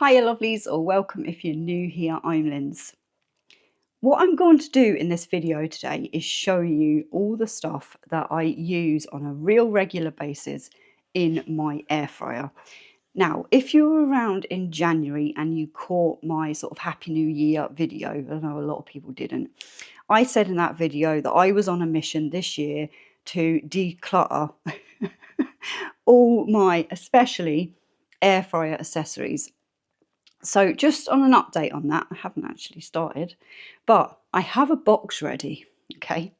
Hiya lovelies, or welcome if you're new here, I'm Linz. What I'm going to do in this video today is show you all the stuff that I use on a real regular basis in my air fryer. Now, if you were around in January and you caught my sort of Happy New Year video, I know a lot of people didn't, I said in that video that I was on a mission this year to declutter all my, especially air fryer accessories. So just on an update on that, I haven't actually started, but I have a box ready, okay,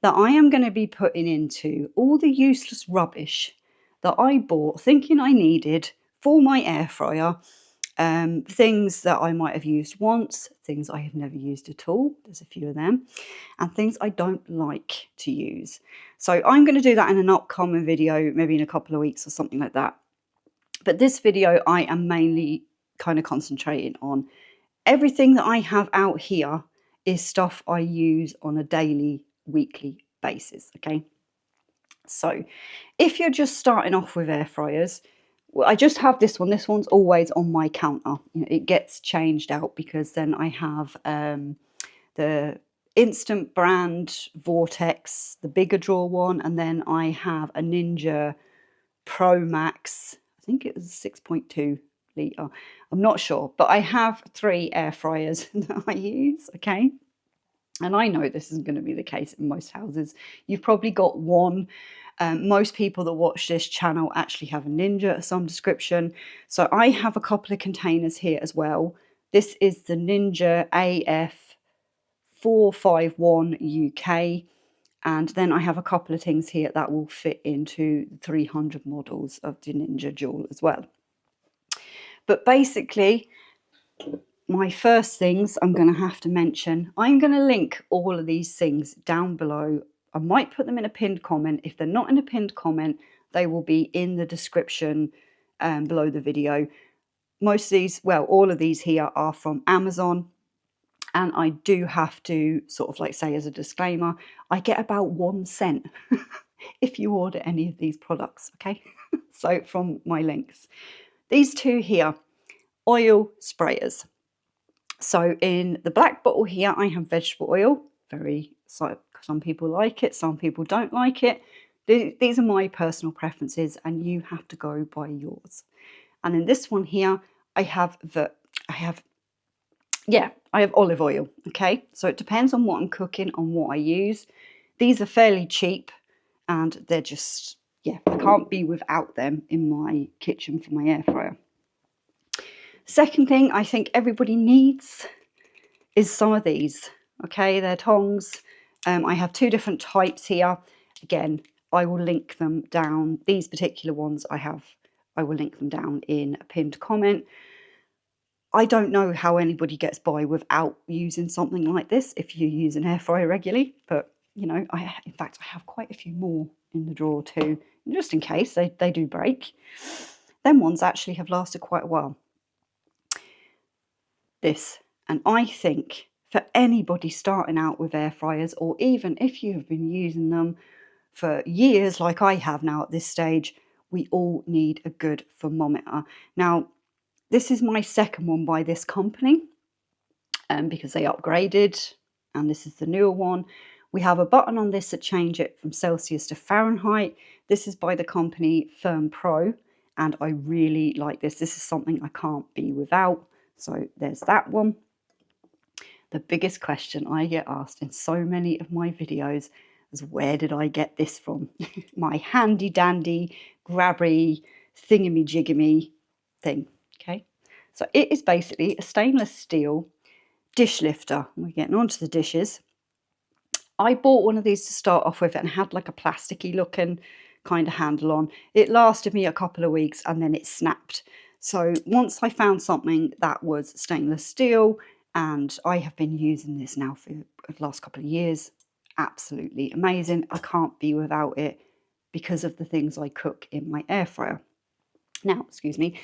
that I am going to be putting into all the useless rubbish that I bought thinking I needed for my air fryer. Things that I might have used once, things I have never used at all, there's a few of them, and things I don't like to use. So I'm going to do that in an upcoming video, maybe in a couple of weeks or something like that. But this video I am mainly kind of concentrating on everything that I have out here is stuff I use on a daily, weekly basis, okay? So if you're just starting off with air fryers, well, I just have this one. This one's always on my counter. You know, it gets changed out because then I have the Instant brand Vortex, the bigger drawer one, and then I have a Ninja Pro Max. I think it was 6.2 litre. I'm not sure, but I have 3 air fryers that I use, okay? And I know this isn't going to be the case in most houses. You've probably got one. Most people that watch this channel actually have a Ninja of some description. So I have a couple of containers here as well. This is the Ninja AF 451 UK. And then I have a couple of things here that will fit into the 300 models of the Ninja Dual as well. But basically, my first things I'm going to have to mention, I'm going to link all of these things down below. I might put them in a pinned comment. If they're not in a pinned comment, they will be in the description below the video. Most of these, well, all of these here are from Amazon. And I do have to sort of like say as a disclaimer, I get about 1 cent if you order any of these products, okay? So from my links. These two here, oil sprayers. So in the black bottle here, I have vegetable oil. Some people like it, some people don't like it. These are my personal preferences and you have to go by yours. And in this one here, I have olive oil, okay? So it depends on what I'm cooking, on what I use. These are fairly cheap and they're just, yeah, I can't be without them in my kitchen for my air fryer. Second thing I think everybody needs is some of these, okay? They're tongs. I have 2 different types here. Again, I will link them down. These particular ones I will link them down in a pinned comment. I don't know how anybody gets by without using something like this if you use an air fryer regularly, but you know, in fact I have quite a few more in the drawer too, just in case they do break. Them ones actually have lasted quite a while. This, and I think for anybody starting out with air fryers, or even if you have been using them for years like I have now at this stage, we all need a good thermometer. Now, this is my second one by this company because they upgraded, and this is the newer one. We have a button on this that change it from Celsius to Fahrenheit. This is by the company Thermpro, and I really like this. This is something I can't be without. So there's that one. The biggest question I get asked in so many of my videos is, where did I get this from? My handy dandy, grabby, thingamy jiggamy thing. Okay, so it is basically a stainless steel dish lifter. We're getting onto the dishes. I bought one of these to start off with and had like a plasticky looking kind of handle on. It lasted me a couple of weeks and then it snapped. So once I found something that was stainless steel, and I have been using this now for the last couple of years, absolutely amazing. I can't be without it because of the things I cook in my air fryer. Now, excuse me.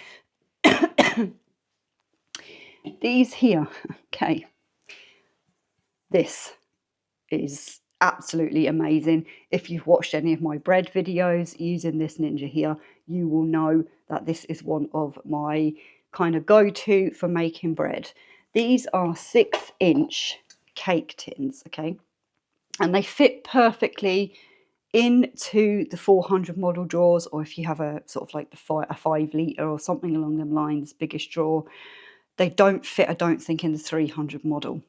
These here, okay, this is absolutely amazing. If you've watched any of my bread videos using this Ninja here, you will know that this is one of my kind of go-to for making bread. These are 6-inch cake tins, okay? And they fit perfectly into the 400 model drawers, or if you have a sort of like a 5 litre or something along them lines, biggest drawer. They don't fit, I don't think, in the 300 model.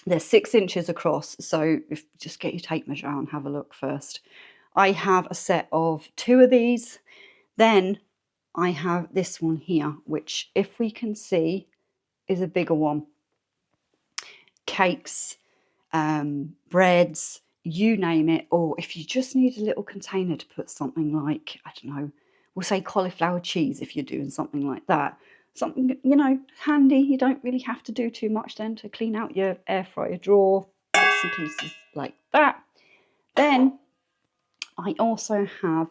They're 6 inches across, so just get your tape measure out and have a look first. I have a set of 2 of these. Then I have this one here, which, if we can see, is a bigger one. Cakes, breads, you name it. Or if you just need a little container to put something like, I don't know, we'll say cauliflower cheese if you're doing something like that. Something, you know, handy. You don't really have to do too much then to clean out your air fryer drawer. Bits and pieces like that. Then I also have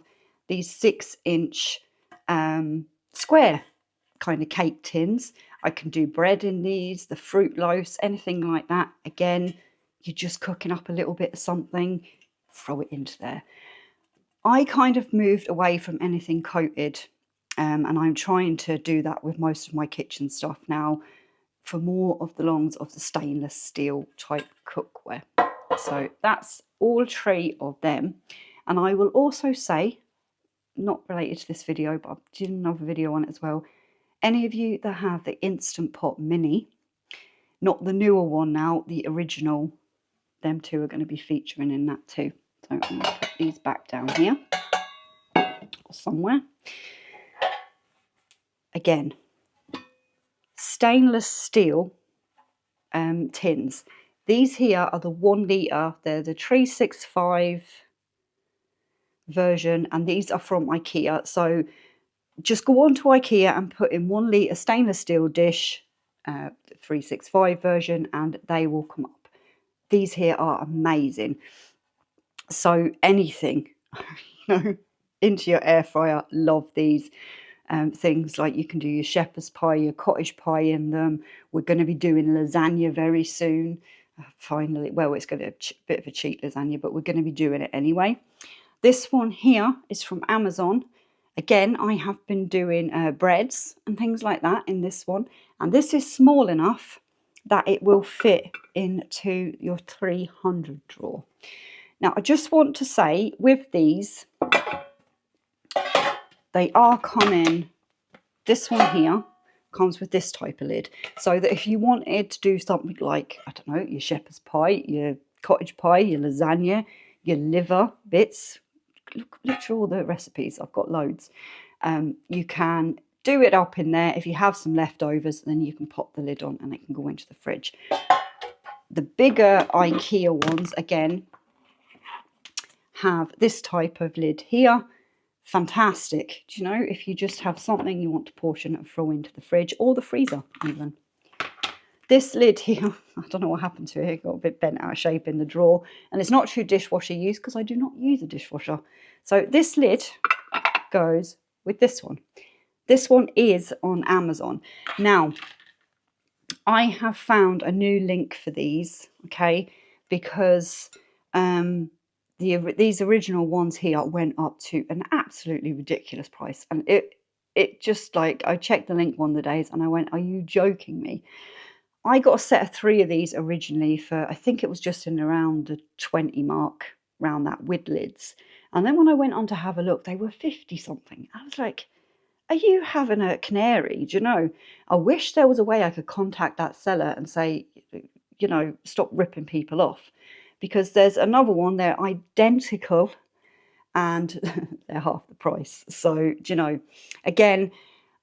these 6-inch square kind of cake tins. I can do bread in these, the fruit loaves, anything like that. Again, you're just cooking up a little bit of something, throw it into there. I kind of moved away from anything coated, and I'm trying to do that with most of my kitchen stuff now, for more of the longs of the stainless steel type cookware. So that's all 3 of them. And I will also say, not related to this video, but I did another video on it as well. Any of you that have the Instant Pot Mini, not the newer one now, the original, them 2 are going to be featuring in that too. So I'm going to put these back down here or somewhere. Again, stainless steel tins. These here are the 1 litre. They're the 365 version, and these are from Ikea. So just go on to Ikea and put in 1 litre stainless steel dish, 365 version, and they will come up. These here are amazing. So anything, you know, into your air fryer, love these. Things like you can do your shepherd's pie, your cottage pie in them. We're going to be doing lasagna very soon. Finally, well, it's going to be a bit of a cheap lasagna, but we're going to be doing it anyway. This one here is from Amazon. Again, I have been doing breads and things like that in this one. And this is small enough that it will fit into your 300 drawer. Now, I just want to say with these, they are coming, this one here comes with this type of lid. So that if you wanted to do something like, I don't know, your shepherd's pie, your cottage pie, your lasagna, your liver bits, look through all the recipes, I've got loads. You can do it up in there. If you have some leftovers, then you can pop the lid on and it can go into the fridge. The bigger Ikea ones, again, have this type of lid here. Fantastic. Do you know, if you just have something you want to portion and throw into the fridge or the freezer even. This lid here, I don't know what happened to it. It got a bit bent out of shape in the drawer. And it's not true dishwasher use because I do not use a dishwasher. So this lid goes with this one. This one is on Amazon. Now, I have found a new link for these, okay, because these original ones here went up to an absolutely ridiculous price. And it just, like, I checked the link one of the days and I went, are you joking me? I got a set of 3 of these originally for, I think it was just in around the 20 mark, around that, with lids. And then when I went on to have a look, they were 50 something. I was like, are you having a canary? Do you know? I wish there was a way I could contact that seller and say, you know, stop ripping people off. Because there's another one, they're identical and they're half the price. So, do you know, again,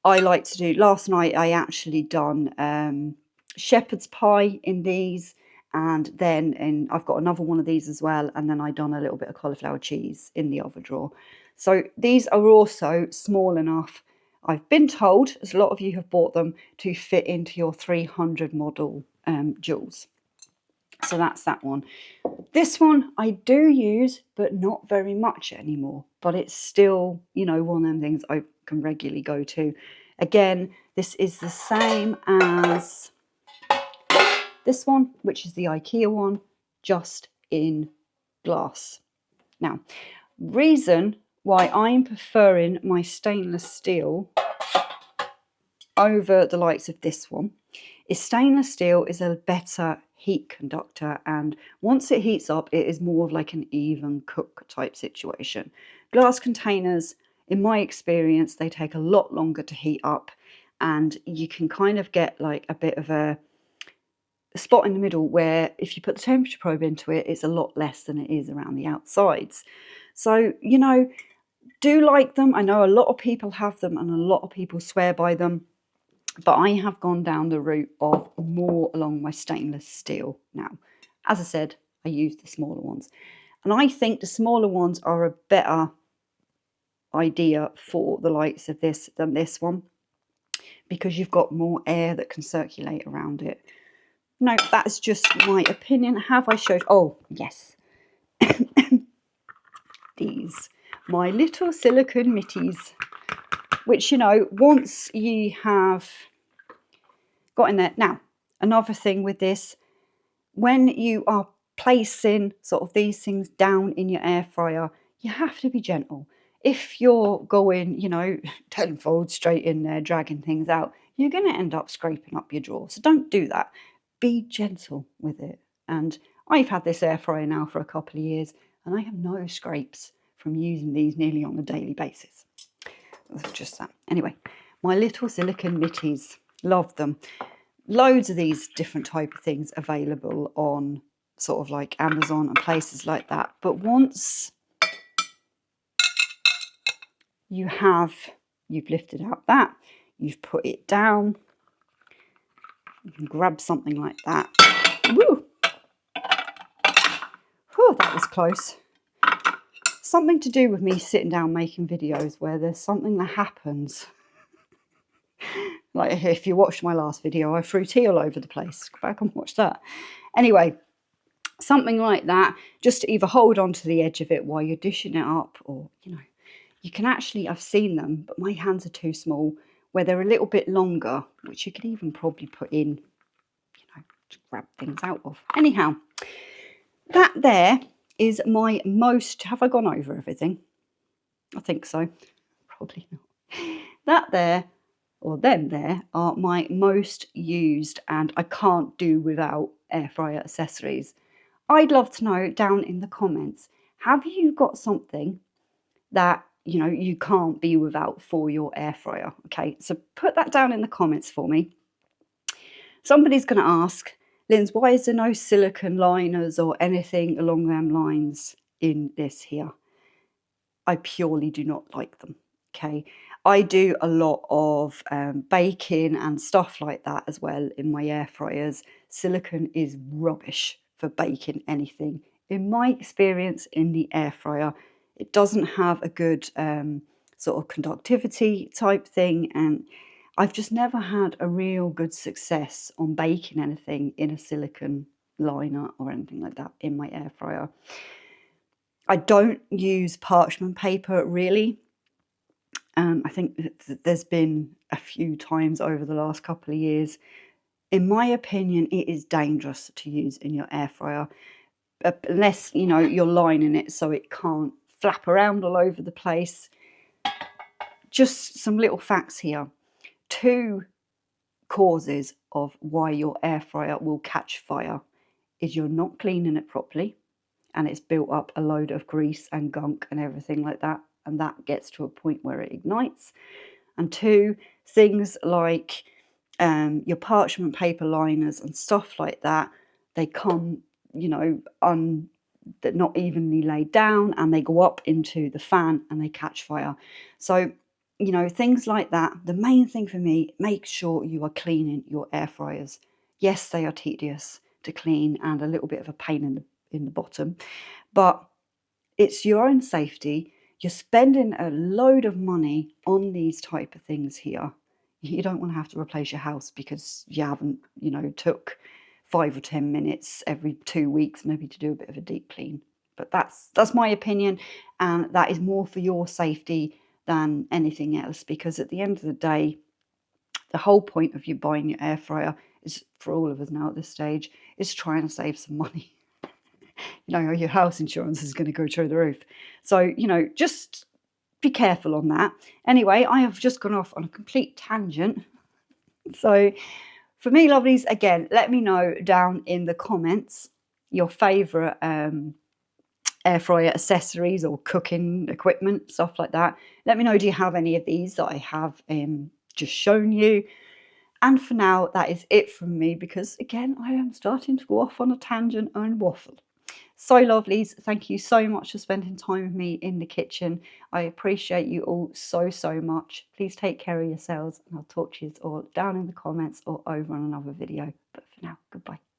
I like to do, last night I actually done shepherd's pie in these, and then I've got another one of these as well, and then I done a little bit of cauliflower cheese in the other drawer. So these are also small enough, I've been told, as a lot of you have bought them, to fit into your 300 model joules. So that's that one. This one I do use, but not very much anymore. But it's still, you know, one of them things I can regularly go to. Again, this is the same as this one, which is the Ikea one, just in glass. Now, reason why I'm preferring my stainless steel over the likes of this one is stainless steel is a better heat conductor, and once it heats up it is more of like an even cook type situation. Glass containers, in my experience, they take a lot longer to heat up, and you can kind of get like a bit of a spot in the middle where if you put the temperature probe into it, it's a lot less than it is around the outsides. So, you know, do like them. I know a lot of people have them and a lot of people swear by them, but I have gone down the route of more along my stainless steel now. As I said, I use the smaller ones, and I think the smaller ones are a better idea for the likes of this than this one, because you've got more air that can circulate around it. No, that's just my opinion. Have I showed? Oh, yes. These, my little silicone mitties, which, you know, once you have got in there. Now, another thing with this, when you are placing sort of these things down in your air fryer, you have to be gentle. If you're going, you know, tenfold straight in there, dragging things out, you're going to end up scraping up your drawer. So don't do that. Be gentle with it. And I've had this air fryer now for a couple of years, and I have no scrapes from using these nearly on a daily basis. That's just that. Anyway, my little silicone mitties, love them. Loads of these different type of things available on sort of like Amazon and places like that. But once you've lifted out that, you've put it down, you can grab something like that. Woo! Whew, that was close. Something to do with me sitting down making videos where there's something that happens. Like if you watched my last video, I threw tea all over the place. Go back and watch that. Anyway, something like that, just to either hold on to the edge of it while you're dishing it up, or, you know, you can actually, I've seen them, but my hands are too small, where they're a little bit longer, which you could even probably put in, you know, to grab things out of. Anyhow, that there is my most, have I gone over everything? I think so. Probably not. That there, or them there, are my most used, and I can't do without air fryer accessories. I'd love to know down in the comments, have you got something that, you know, you can't be without for your air fryer? Okay, so put that down in the comments for me. Somebody's going to ask, Linz, why is there no silicone liners or anything along them lines in this here? I purely do not like them. Okay, I do a lot of baking and stuff like that as well in my air fryers. Silicone is rubbish for baking anything. In my experience in the air fryer, it doesn't have a good sort of conductivity type thing, and I've just never had a real good success on baking anything in a silicone liner or anything like that in my air fryer. I don't use parchment paper really. I think there's been a few times over the last couple of years. In my opinion, it is dangerous to use in your air fryer, unless, you know, you're lining it so it can't flap around all over the place. Just some little facts here. 2 causes of why your air fryer will catch fire is you're not cleaning it properly, and it's built up a load of grease and gunk and everything like that, and that gets to a point where it ignites. And 2, things like your parchment paper liners and stuff like that, they come, you know, they're not evenly laid down, and they go up into the fan and they catch fire. So, you know, things like that. The main thing for me, make sure you are cleaning your air fryers. Yes, they are tedious to clean and a little bit of a pain in the bottom, but it's your own safety. You're spending a load of money on these type of things here. You don't want to have to replace your house because you haven't, you know, took 5 or 10 minutes every 2 weeks maybe to do a bit of a deep clean. But that's my opinion, and that is more for your safety than anything else, because at the end of the day, the whole point of you buying your air fryer is, for all of us now at this stage, is trying to save some money. You know, your house insurance is going to go through the roof. So, you know, just be careful on that. Anyway, I have just gone off on a complete tangent. So for me, lovelies, again, let me know down in the comments your favourite air fryer accessories or cooking equipment, stuff like that. Let me know, do you have any of these that I have just shown you? And for now, that is it from me, because again, I am starting to go off on a tangent and waffle. So lovelies, thank you so much for spending time with me in the kitchen. I appreciate you all so, so much. Please take care of yourselves, and I'll talk to you all down in the comments or over on another video. But for now, goodbye.